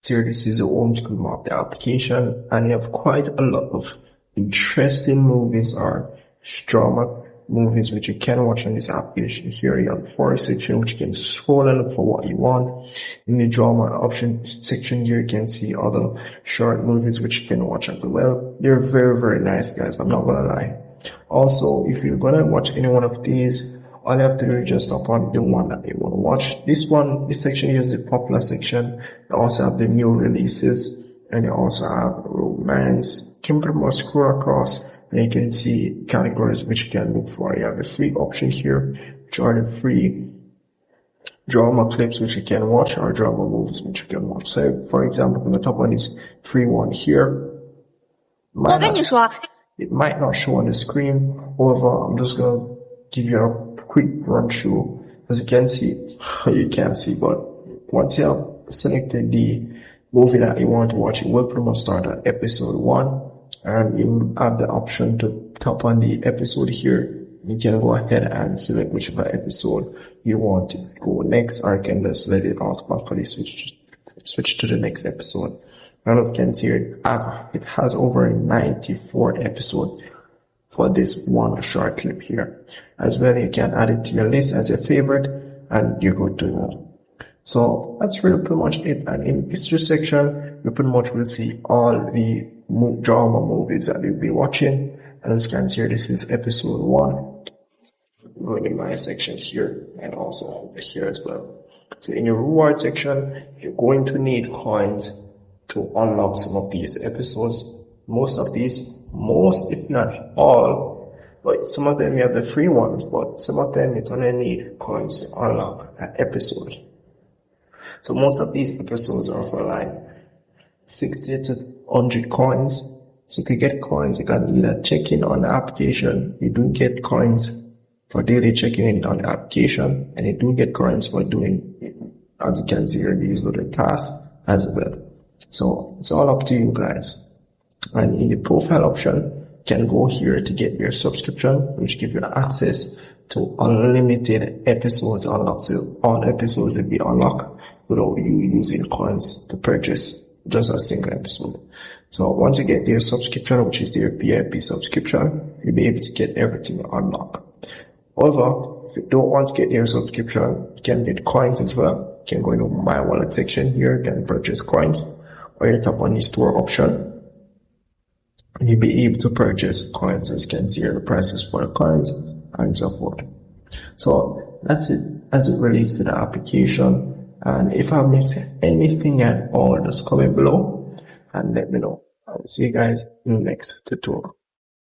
Here, this is the home screen of the application, and you have quite a lot of interesting movies or drama movies which you can watch on this application. Here you have the for section which you can scroll and look for what you want. In the drama option section here you can see other short movies which you can watch as well. They're very, very nice, guys, I'm not gonna lie. Also, if you're gonna watch any one of these, all you have to do is just tap on the one that you want to watch. This section here is the popular section. You also have the new releases, and you also have romance. You can pretty much scroll across, and you can see categories which you can look for. You have the free option here, which are the free drama clips which you can watch, or drama movies which you can watch. So, for example, on the top one is free one here. It might not show on the screen. However, I'm just gonna give you a quick run through. As you can see, you can't see, but once you have selected the movie that you want to watch, it will pretty much start at episode 1, and you have the option to tap on the episode here. You can go ahead and select whichever episode you want to go next, or you can just let it automatically switch to the next episode. And as you can see, it has over 94 episodes for this one short clip here. As well, you can add it to your list as your favorite, and you're good to go. So that's really pretty much it. And in history section, you pretty much will see all the drama movies that you'll be watching. And as you can see, this is episode 1. Going in my section here, and also over here as well. So in your reward section, you're going to need coins to unlock some of these episodes. Most if not all, but some of them you have the free ones, but some of them you're gonna need coins to unlock that episode. So most of these episodes are for like 60 to 100 coins. So to get coins, you can either check in on the application. You do get coins for daily checking in on the application, and you do get coins for doing, as you can see here, these little tasks as well. So it's all up to you guys. And in the profile option, you can go here to get your subscription, which gives you access to unlimited episodes unlocked. So all episodes will be unlocked without you using coins to purchase just a single episode. So once you get your subscription, which is your VIP subscription, you'll be able to get everything unlocked. However, if you don't want to get your subscription, you can get coins as well. You can go into my wallet section here, you can purchase coins, or you tap on the store option, and you'll be able to purchase coins. As you can see here, the prices for the coins and so forth. So that's it as it relates to the application. And if I miss anything at all, just comment below and let me know. I'll see you guys in the next tutorial.